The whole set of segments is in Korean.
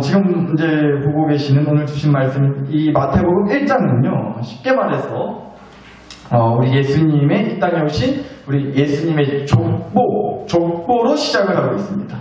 지금 이제 보고 계시는 오늘 주신 말씀, 이 마태복음 1장은요, 쉽게 말해서, 우리 예수님의 이 땅에 오신 우리 예수님의 족보로 시작을 하고 있습니다.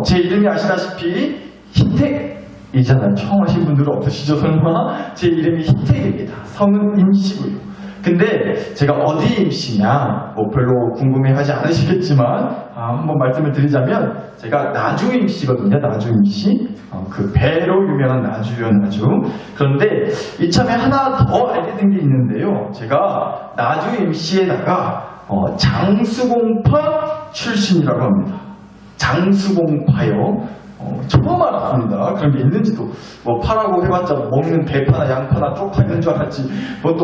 제 이름이 아시다시피 희택이잖아요. 처음 하신 분들은 없으시죠, 설마? 제 이름이 희택입니다. 성은 임씨고요. 근데 제가 어디 임씨냐, 별로 궁금해하지 않으시겠지만 한번 말씀을 드리자면 제가 나주 임씨거든요. 나주 임씨, 그 배로 유명한 나주요, 나주. 그런데 이참에 하나 더 알게 된 게 있는데요. 제가 나주 임씨에다가 장수공파 출신이라고 합니다. 장수공파요. 처음 알았습니다. 그런 게 있는지도. 파라고 해봤자 먹는 대파나 양파나 쪽파 있는 줄 알았지. 또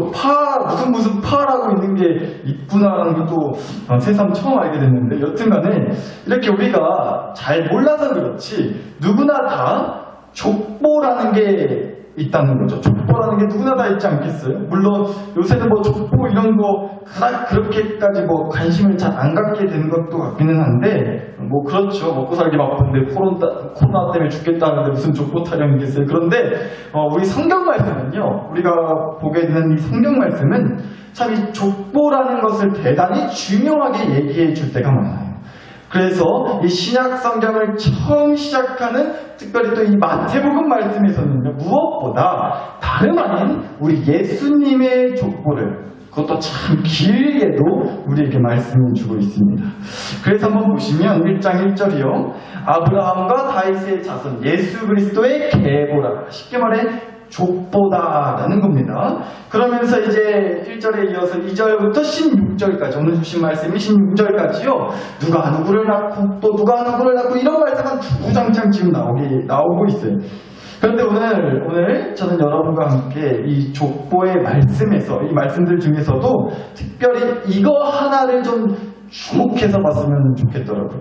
무슨 파라고 있는 게 있구나라는 것도 새삼 처음 알게 됐는데, 여튼간에 이렇게 우리가 잘 몰라서 그렇지 누구나 다 족보라는 게 있다는 거죠. 족보라는 게 누구나 다 있지 않겠어요? 물론 요새는 족보 이런 거 그렇게까지 관심을 잘 안 갖게 되는 것도 같기는 한데, 그렇죠. 먹고 살기 바쁜데 코로나 때문에 죽겠다는데 무슨 족보 타령이겠어요. 그런데 우리 성경 말씀은요, 우리가 보게 되는 이 성경 말씀은 참 이 족보라는 것을 대단히 중요하게 얘기해 줄 때가 많아요. 그래서 이 신약 성경을 처음 시작하는, 특별히 또 이 마태복음 말씀에서는요, 무엇보다 다름 아닌 우리 예수님의 족보를, 그것도 참 길게도 우리에게 말씀을 주고 있습니다. 그래서 한번 보시면 1장 1절이요. 아브라함과 다윗의 자손 예수 그리스도의 계보라. 쉽게 말해 족보다라는 겁니다. 그러면서 이제 1절에 이어서 2절부터 16절까지, 오늘 주신 말씀이 16절까지요. 누가 누구를 낳고 또 누가 누구를 낳고, 이런 말씀은 주구장창 지금 나오고 있어요. 그런데 오늘 저는 여러분과 함께 이 족보의 말씀에서, 이 말씀들 중에서도 특별히 이거 하나를 좀 주목해서 봤으면 좋겠더라고요.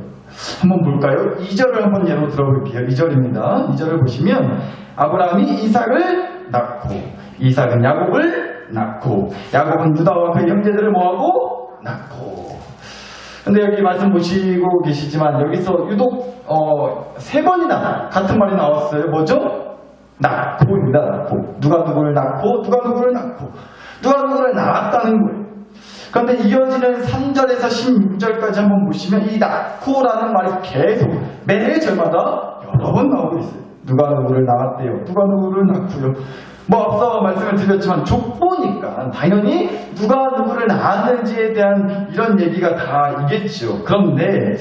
한번 볼까요? 2절을 한번 예로 들어볼게요. 2절입니다. 2절을 보시면 아브라함이 이삭을 낳고, 이삭은 야곱을 낳고, 야곱은 유다와 그의 형제들을 뭐하고? 낳고. 근데 여기 말씀 보시고 계시지만 여기서 유독 3번이나 같은 말이 나왔어요. 뭐죠? 낳고입니다. 낳고. 누가 누구를 낳고, 누가 누구를 낳고, 누가 누구를 낳았다는 거예요. 그런데 이어지는 3절에서 16절까지 한번 보시면 이 낳고라는 말이 계속 매 절마다 여러 번 나오고 있어요. 누가 누구를 낳았대요. 누가 누구를 낳고요. 앞서 말씀을 드렸지만 족보니까 당연히 누가 누구를 낳았는지에 대한 이런 얘기가 다 있겠죠. 그런데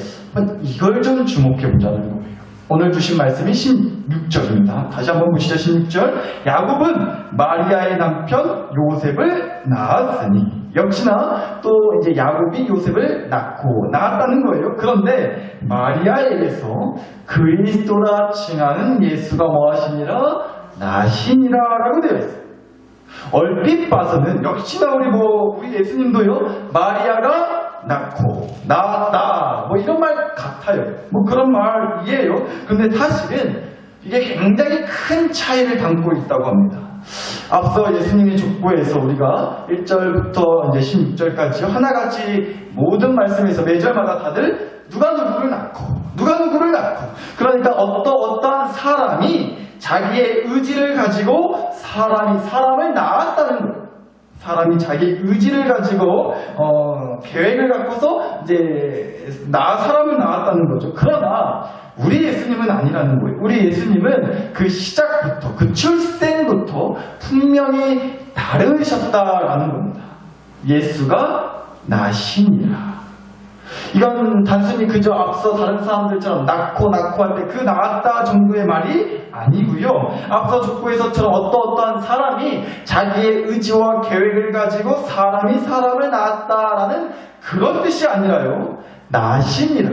이걸 좀 주목해 보자는 거예요. 오늘 주신 말씀이 16절입니다. 다시 한번 보시죠. 16절. 야곱은 마리아의 남편 요셉을 낳았으니. 역시나 또 이제 야곱이 요셉을 낳았다는 거예요. 그런데 마리아에게서 그리스도라 칭하는 예수가 뭐하시니라? 나시니라 라고 되어 있어요. 얼핏 봐서는 역시나 우리 예수님도요, 마리아가 낳고 낳았다 이런 말 같아요. 그런 말이에요. 그런데 사실은 이게 굉장히 큰 차이를 담고 있다고 합니다. 앞서 예수님의 족보에서 우리가 1절부터 이제 16절까지 하나같이 모든 말씀에서 매절마다 다들 누가 누구를 낳고, 누가 누구를 낳고, 그러니까 어떠한 사람이 자기의 의지를 가지고 사람을 낳았다는 거예요. 사람이 자기 의지를 가지고 계획을 갖고서 이제 사람을 낳았다는 거죠. 그러나 우리 예수님은 아니라는 거예요. 우리 예수님은 그 시작부터, 그 출생부터 분명히 다르셨다라는 겁니다. 예수가 나시니라. 이건 단순히 그저 앞서 다른 사람들처럼 낳고 할 때 그 낳았다 정도의 말이 아니고요. 앞서 족보에서처럼 어떠한 사람이 자기의 의지와 계획을 가지고 사람이 사람을 낳았다라는 그런 뜻이 아니라요. 나시니라.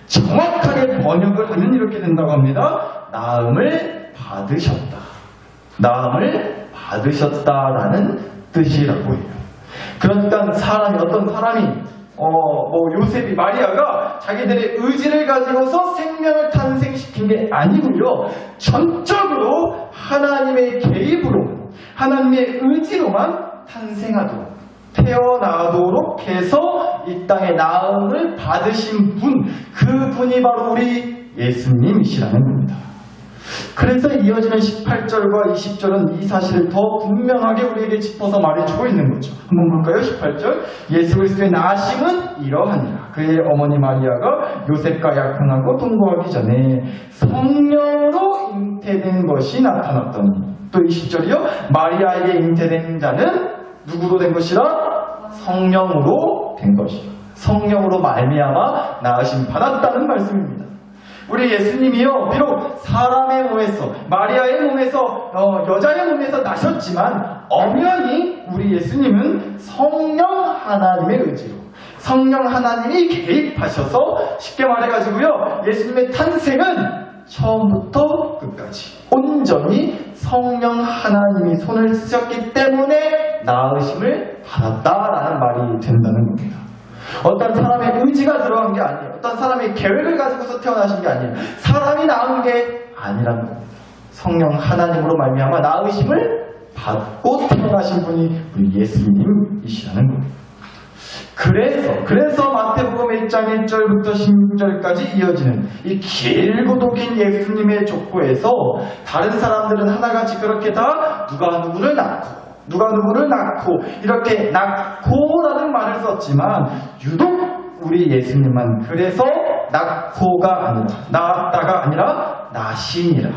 정확하게 번역을 하면 이렇게 된다고 합니다. 나음을 받으셨다. 나음을 받으셨다라는 뜻이라고 해요. 그러니까 어떤 사람이 요셉이, 마리아가 자기들의 의지를 가지고서 생명을 탄생시킨 게 아니고요. 전적으로 하나님의 개입으로, 하나님의 의지로만 탄생하도록, 태어나도록 해서 이 땅에 나음을 받으신 분, 그 분이 바로 우리 예수님이시라는 겁니다. 그래서 이어지는 18절과 20절은 이 사실을 더 분명하게 우리에게 짚어서 말해주고 있는 거죠. 한번 볼까요? 18절. 예수 그리스도의 나심은 이러하니라. 그의 어머니 마리아가 요셉과 약혼하고 동거하기 전에 성령으로 잉태된 것이 나타났더니, 또 20절이요. 마리아에게 잉태된 자는 누구로 된 것이라? 성령으로 된 것이라. 성령으로 말미암아 나으심 받았다는 말씀입니다. 우리 예수님이요, 비록 사람의 몸에서, 마리아의 몸에서, 여자의 몸에서 나셨지만 엄연히 우리 예수님은 성령 하나님의 의지로, 성령 하나님이 개입하셔서, 쉽게 말해가지고요, 예수님의 탄생은 처음부터 끝까지 온전히 성령 하나님이 손을 쓰셨기 때문에 나으심을 받았다라는 말이 된다는 겁니다. 어떤 사람의 의지가 들어간 게 아니에요. 어떤 사람의 계획을 가지고서 태어나신 게 아니에요. 사람이 낳은 게 아니라는 겁니다. 성령 하나님으로 말미암아 나으심을 받고 태어나신 분이 우리 예수님이시라는 겁니다. 그래서 마태복음 1장 1절부터 16절까지 이어지는 이 길고도 긴 예수님의 족보에서 다른 사람들은 하나같이 그렇게 다 누가 누구를 낳고 이렇게 낳고라는 말을 썼지만 유독 우리 예수님만 그래서 낳고가 아니라 낳았다가 아니라 나시니라,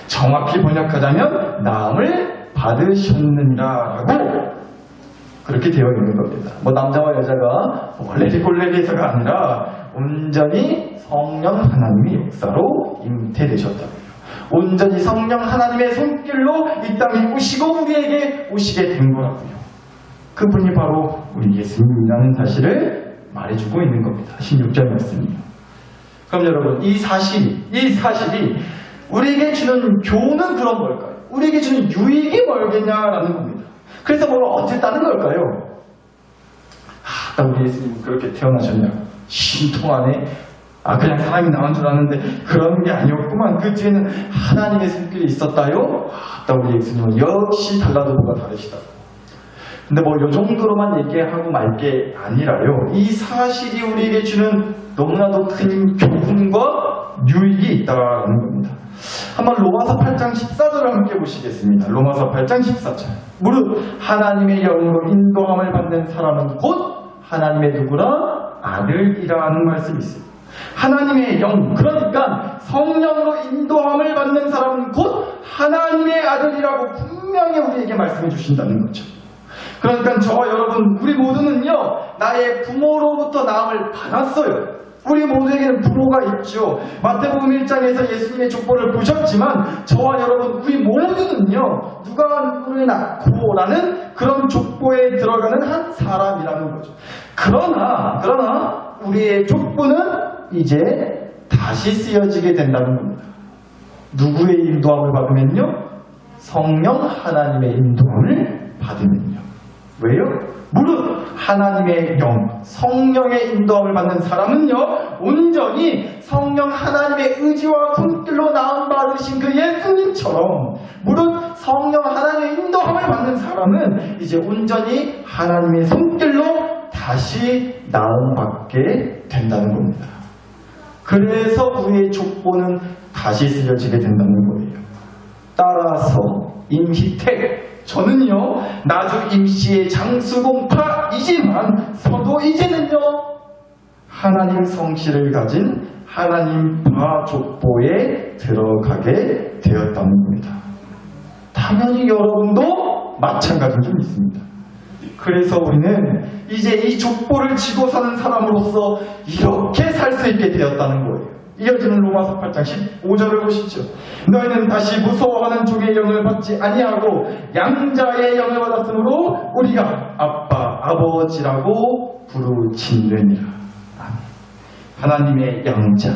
정확히 번역하자면 나음을 받으셨느니라라고 그렇게 되어 있는 겁니다. 뭐 남자와 여자가 꼴레리꼴레리해서가 아니라 온전히 성령 하나님의 역사로 잉태되셨다고요. 온전히 성령 하나님의 손길로 이 땅에 오시고 우리에게 오시게 된 거라고요. 그분이 바로 우리 예수님이라는 사실을 말해주고 있는 겁니다. 16절 말씀이요. 그럼 여러분, 이 사실이 우리에게 주는 교훈은 그런 걸까요? 우리에게 주는 유익이 뭘겠냐라는 겁니다. 그래서 뭘 어쨌다는 걸까요? 우리 예수님은 그렇게 태어나셨냐고 신통하네. 그냥 사람이 나온 줄 아는데 그런 게 아니었구만. 그 뒤에는 하나님의 손길이 있었다요. 우리 예수님은 역시 달라도 뭐가 다르시다고. 근데 뭐 요 정도로만 얘기하고 말 게 아니라요, 이 사실이 우리에게 주는 너무나도 큰 교훈과 유익이 있다는 겁니다. 한번 로마서 8장 14절을 함께 보시겠습니다. 로마서 8장 14절. 무릇 하나님의 영으로 인도함을 받는 사람은 곧 하나님의 누구라? 아들이라는 말씀이 있습니다. 하나님의 영, 그러니까 성령으로 인도함을 받는 사람은 곧 하나님의 아들이라고 분명히 우리에게 말씀해 주신다는 거죠. 그러니까 저와 여러분, 우리 모두는요, 나의 부모로부터 나음을 받았어요. 우리 모두에게는 부모가 있죠. 마태복음 1장에서 예수님의 족보를 보셨지만 저와 여러분, 우리 모두는요, 누가 누구를 낳고라는 그런 족보에 들어가는 한 사람이라는 거죠. 그러나 우리의 족보는 이제 다시 쓰여지게 된다는 겁니다. 누구의 인도함을 받으면요? 성령 하나님의 인도함을 받으면요. 왜요? 무릇 하나님의 영, 성령의 인도함을 받는 사람은요, 온전히 성령 하나님의 의지와 손길로 나음 받으신 그 예수님처럼, 무릇 성령 하나님의 인도함을 받는 사람은 이제 온전히 하나님의 손길로 다시 나음 받게 된다는 겁니다. 그래서 우리의 족보는 다시 쓰여지게 된다는 거예요. 따라서 임희택, 저는요, 나주 임씨의 장수공파이지만 서도 이제는요, 하나님 성실을 가진 하나님 바 족보에 들어가게 되었다는 겁니다. 당연히 여러분도 마찬가지인 줄 믿습니다. 그래서 우리는 이제 이 족보를 지고 사는 사람으로서 이렇게 살 수 있게 되었다는 거예요. 이어지는 로마서 8장 15절을 보시죠. 너희는 다시 무서워하는 종의 영을 받지 아니하고 양자의 영을 받았으므로 우리가 아빠, 아버지라고 부르짖느니라. 하나님의 양자,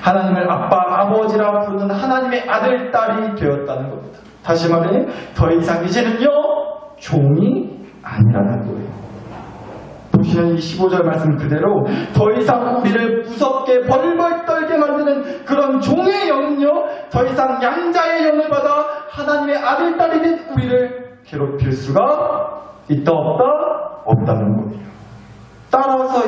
하나님을 아빠, 아버지라 부르는 하나님의 아들, 딸이 되었다는 겁니다. 다시 말해, 더 이상 이제는요, 종이 아니라는 거예요. 보시는 이 15절 말씀 그대로 더 이상 우리를 무섭게 벌벌 떨게 만드는 그런 종의 영은요, 더 이상 양자의 영을 받아 하나님의 아들, 딸이 된 우리를 괴롭힐 수가 있다 없다? 없다는 거예요. 따라서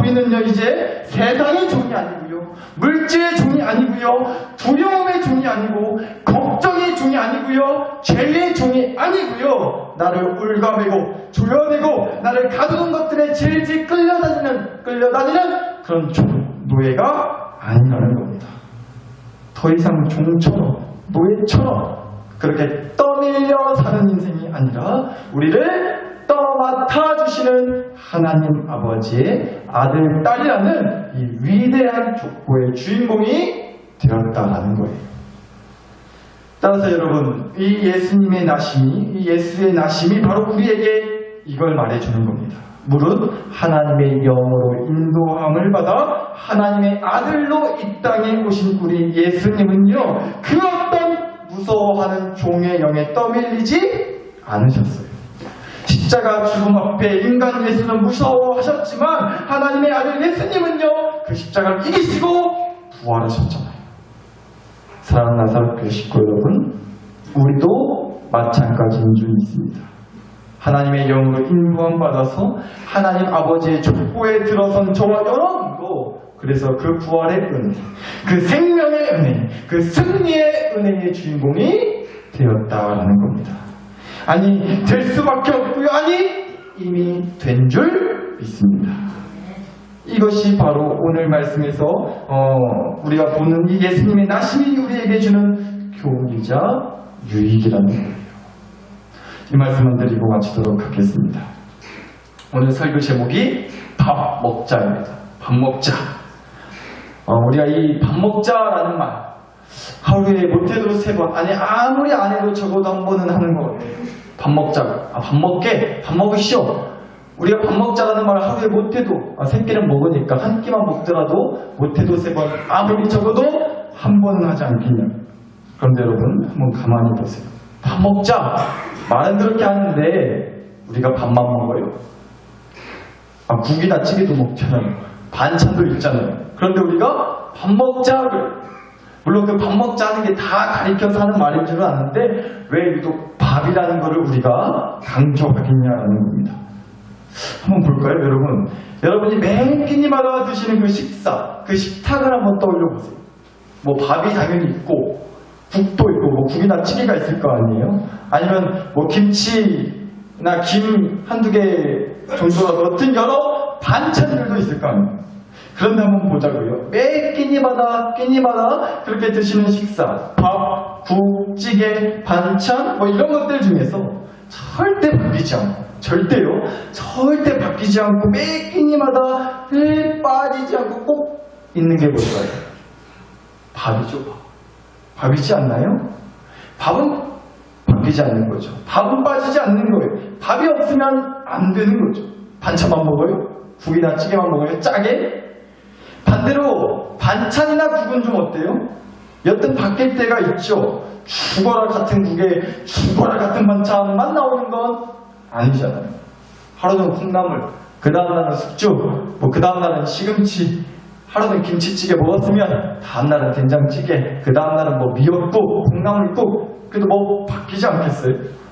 우리는요 이제 세상의 종이 아니고요, 물질의 종이 아니고요, 두려움의 종이 아니고, 걱정의 종이 아니고요, 죄의 종이 아니고요, 나를 올가매고 조여내고 나를 가두는 것들에 질질 끌려다니는 그런 노예가 아니라는 겁니다. 더 이상 종처럼, 노예처럼 그렇게 떠밀려 사는 인생이 아니라 우리를 떠맡아주시는 하나님 아버지의 아들, 딸이라는 이 위대한 족보의 주인공이 되었다라는 거예요. 따라서 여러분, 이 예수님의 나심이, 이 예수의 나심이 바로 우리에게 이걸 말해주는 겁니다. 무릇 하나님의 영으로 인도함을 받아 하나님의 아들로 이 땅에 오신 우리 예수님은요, 그 어떤 무서워하는 종의 영에 떠밀리지 않으셨어요. 십자가 죽음 앞에 인간 예수는 무서워하셨지만 하나님의 아들 예수님은요, 그 십자가를 이기시고 부활하셨잖아요. 사랑하는 나사렛교회 식구 여러분, 우리도 마찬가지인 줄 믿습니다. 하나님의 영으로 인도함 받아서 하나님 아버지의 족보에 들어선 저와 여러분도 그래서 그 부활의 은혜, 그 생명의 은혜, 그 승리의 은혜의 주인공이 되었다라는 겁니다. 아니, 될 수밖에 없고요, 아니 이미 된 줄 믿습니다. 이것이 바로 오늘 말씀에서 우리가 보는 이 예수님의 나심이 우리에게 주는 교훈이자 유익이라는 거예요. 이 말씀만 드리고 마치도록 하겠습니다. 오늘 설교 제목이 밥 먹자입니다. 밥 먹자. 우리가 이 밥 먹자라는 말, 하루에 못해도 3번, 아니 아무리 안 해도 적어도 한 번은 하는 것 같아요. 밥 먹자. 밥 먹게. 밥 먹으시오. 우리가 밥 먹자라는 말을 하루에 못해도 3끼는 먹으니까 한 끼만 먹더라도 못해도 3번, 아무리 적어도 한 번은 하지 않겠냐. 그런데 여러분, 한번 가만히 보세요. 밥 먹자. 말은 그렇게 하는데 우리가 밥만 먹어요? 국이나 찌개도 먹잖아요. 반찬도 있잖아요. 그런데 우리가 밥 먹자를, 물론 그 밥 먹자 하는 게 다 가리켜서 하는 말인 줄은 아는데 왜 유독 밥이라는 거를 우리가 강조하겠냐라는 겁니다. 한번 볼까요, 여러분? 여러분이 매 끼니마다 드시는 그 식사, 그 식탁을 한번 떠올려 보세요. 뭐 밥이 당연히 있고 국도 있고 뭐 국이나 찌개가 있을 거 아니에요? 아니면 뭐 김치나 김 한두 개 정도라도 같은 여러 반찬들도 있을 거 아니에요? 그런데 한번 보자고요. 매 끼니마다 그렇게 드시는 식사, 밥, 국, 찌개, 반찬 뭐 이런 것들 중에서 절대 바뀌지 않고, 절대 바뀌지 않고 매 끼니마다 빠지지 않고 꼭 있는 게 뭘까요? 밥이죠. 밥이지 않나요? 밥은 바뀌지 않는 거죠. 밥은 빠지지 않는 거예요. 밥이 없으면 안 되는 거죠. 반찬만 먹어요? 국이나 찌개만 먹어요? 짜게? 반대로 반찬이나 국은 좀 어때요? 여튼 바뀔 때가 있죠. 죽어라 같은 국에 죽어라 같은 반찬만 나오는 건 아니잖아요. 하루는 콩나물, 그 다음날은 숙주, 뭐 그 다음날은 시금치, 하루는 김치찌개 먹었으면 다음날은 된장찌개, 그 다음날은 뭐 미역국, 콩나물국, 그래도 뭐 바뀌지 않겠어요?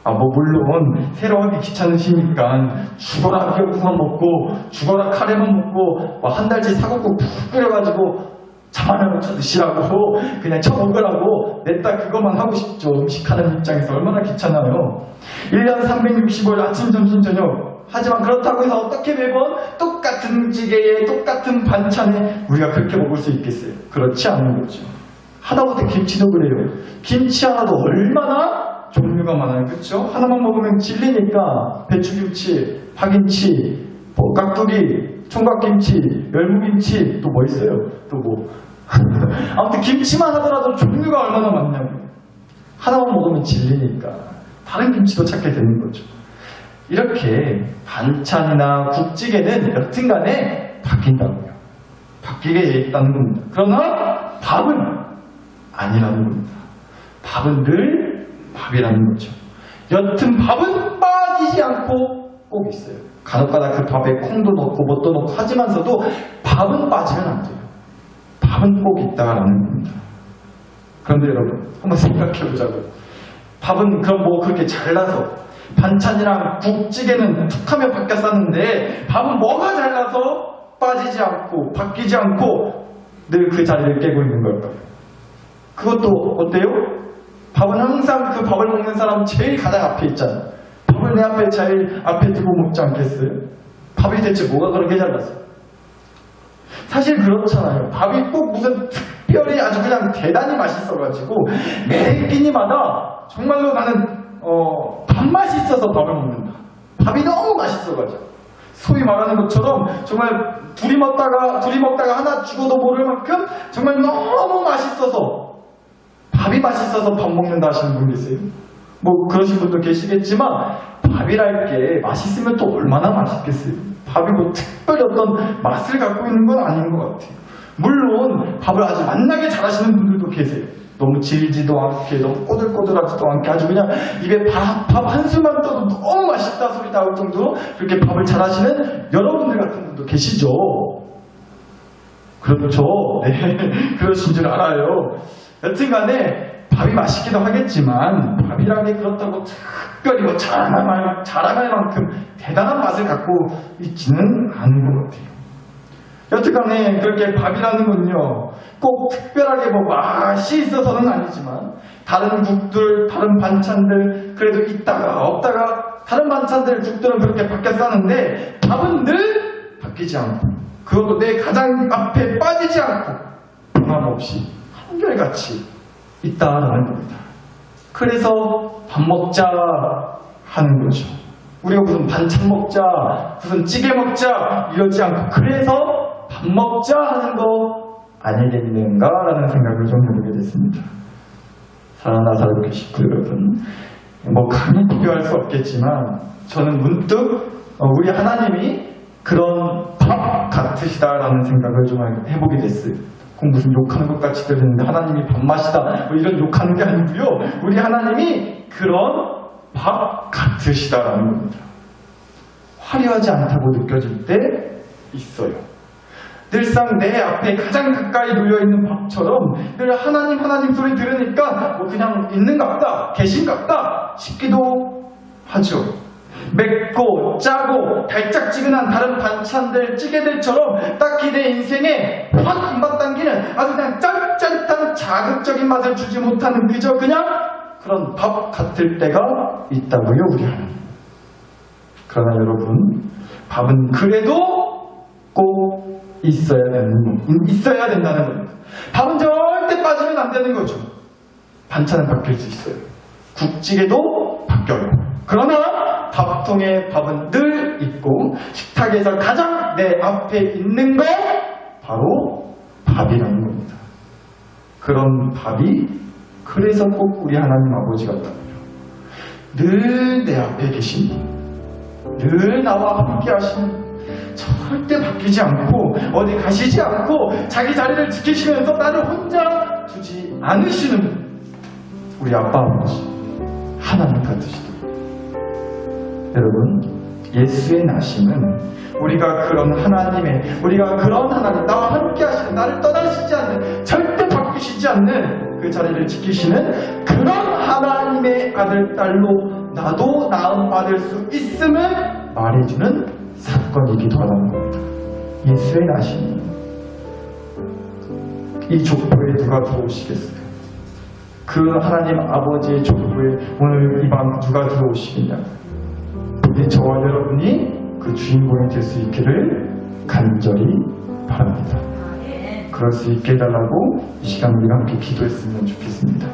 뭐 물론 새로 하기 귀찮으시니까 죽어라 미역국만 먹고 죽어라 카레만 먹고 뭐 한 달치 사골국 푹 끓여가지고 잠안을 쳐 드시라고 그냥 쳐먹으라고 냈다 그것만 하고 싶죠. 음식하는 입장에서 얼마나 귀찮아요. 1년 365일 아침 점심 저녁. 하지만 그렇다고 해서 어떻게 매번 똑같은 찌개에 똑같은 반찬에 우리가 그렇게 먹을 수 있겠어요? 그렇지 않은 거죠. 하다못해 김치도 그래요. 김치 하나도 얼마나 종류가 많아요. 그렇죠? 하나만 먹으면 질리니까 배추김치, 파김치, 뭐 깍두기, 총각김치, 열무김치, 또 뭐 있어요? 또 뭐 아무튼 김치만 하더라도 종류가 얼마나 많냐고요. 하나만 먹으면 질리니까 다른 김치도 찾게 되는 거죠. 이렇게 반찬이나 국찌개는 여튼간에 바뀐다고요. 바뀌게 돼 있다는 겁니다. 그러나 밥은 아니라는 겁니다. 밥은 늘 밥이라는 거죠. 여튼 밥은 빠지지 않고 꼭 있어요. 간혹가다 그 밥에 콩도 넣고 뭣도 넣고 하지만서도 밥은 빠지면 안 돼요. 밥은 꼭 있다라는 겁니다. 그런데 여러분 한번 생각해 보자고요. 밥은 그럼 뭐 그렇게 잘라서 반찬이랑 국찌개는 툭하면 바뀌었었는데 밥은 뭐가 잘나서 빠지지 않고 바뀌지 않고 늘 그 자리를 깨고 있는 걸까요? 그것도 어때요? 밥은 항상 그 밥을 먹는 사람 제일 가장 앞에 있잖아요. 밥을 내 앞에 제일 앞에 두고 먹지 않겠어요? 밥이 대체 뭐가 그렇게 잘났어요? 사실 그렇잖아요. 밥이 꼭 무슨 특별히 아주 그냥 대단히 맛있어가지고 매 끼니마다 정말로 나는 밥맛이 있어서 밥을 먹는다. 밥이 너무 맛있어가지고 소위 말하는 것처럼 정말 둘이 먹다가 하나 죽어도 모를 만큼 정말 너무 맛있어서 밥이 맛있어서 밥 먹는다 하시는 분 계세요? 뭐 그러신 분도 계시겠지만 밥이랄 게 맛있으면 또 얼마나 맛있겠어요? 밥이 뭐 특별히 어떤 맛을 갖고 있는 건 아닌 것 같아요. 물론 밥을 아주 맛나게 잘하시는 분들도 계세요. 너무 질지도 않게 너무 꼬들꼬들하지도 않게 아주 그냥 입에 밥 한술만 떠도 너무 맛있다 소리 나올 정도로 그렇게 밥을 잘하시는 여러분들 같은 분도 계시죠. 그렇죠. 네, 그러신 줄 알아요. 여튼간에 밥이 맛있기도 하겠지만 밥이라는 게 그렇다고 특별히 뭐 자랑할 만큼 대단한 맛을 갖고 있지는 않은 것 같아요. 여튼간에 그렇게 밥이라는 건요 꼭 특별하게 뭐 맛이 있어서는 아니지만 다른 국들, 다른 반찬들 그래도 있다가 없다가 다른 반찬들, 국들은 그렇게 바뀌어 싸는데 밥은 늘 바뀌지 않고 그것도 내 가장 앞에 빠지지 않고 변함없이 한결같이 있다라는 겁니다. 그래서 밥 먹자 하는 거죠. 우리가 무슨 반찬 먹자, 무슨 찌개 먹자 이러지 않고 그래서 밥 먹자 하는 거 아니겠는가라는 생각을 좀 해보게 됐습니다. 사랑하는 사랑하는 식구 여러분, 뭐 강히 비교할 수 없겠지만 저는 문득 우리 하나님이 그런 밥 같으시다라는 생각을 좀 해보게 됐어요. 꼭 무슨 욕하는 것 같이 들리는데 하나님이 밥맛이다 뭐 이런 욕하는 게 아니고요. 우리 하나님이 그런 밥 같으시다라는 겁니다. 화려하지 않다고 느껴질 때 있어요. 늘상 내 앞에 가장 가까이 놓여있는 밥처럼 늘 하나님 소리 들으니까 뭐 그냥 있는갑다 계신갑다 싶기도 하죠. 맵고 짜고 달짝지근한 다른 반찬들 찌개들처럼 딱히 내 인생에 확 한 번 당기는 아주 그냥 짠짠한 자극적인 맛을 주지 못하는 그저 그냥 그런 밥 같을 때가 있다고요 우리 하나님. 그러나 여러분 밥은 그래도 꼭 있어야 된다는 겁니다. 밥은 절대 빠지면 안 되는 거죠. 반찬은 바뀔 수 있어요. 국찌개도 바뀌어요. 그러나 밥통에 밥은 늘 있고 식탁에서 가장 내 앞에 있는 거 바로 밥이라는 겁니다. 그런 밥이 그래서 꼭 우리 하나님 아버지 같다고요. 늘 내 앞에 계신 분, 늘 나와 함께 하시는 분, 절대 바뀌지 않고 어디 가시지 않고 자기 자리를 지키시면서 나를 혼자 두지 않으시는 분, 우리 아빠 아버지 하나님 같으시다. 여러분 예수의 나심은 우리가 그런 하나님 나와 함께 하시는 나를 떠나시지 않는 절대 바뀌시지 않는 그 자리를 지키시는 그런 하나님의 아들 딸로 나도 나음 받을 수 있음을 말해주는 사건이기도 하다는 겁니다. 예수의 나심은 이 족보에 누가 들어오시겠어요? 그 하나님 아버지의 족보에 오늘 이 밤 누가 들어오시겠냐? 우리 저와 여러분이 그 주인공이 될 수 있기를 간절히 바랍니다. 그럴 수 있게 해달라고 이 시간 우리가 함께 기도했으면 좋겠습니다.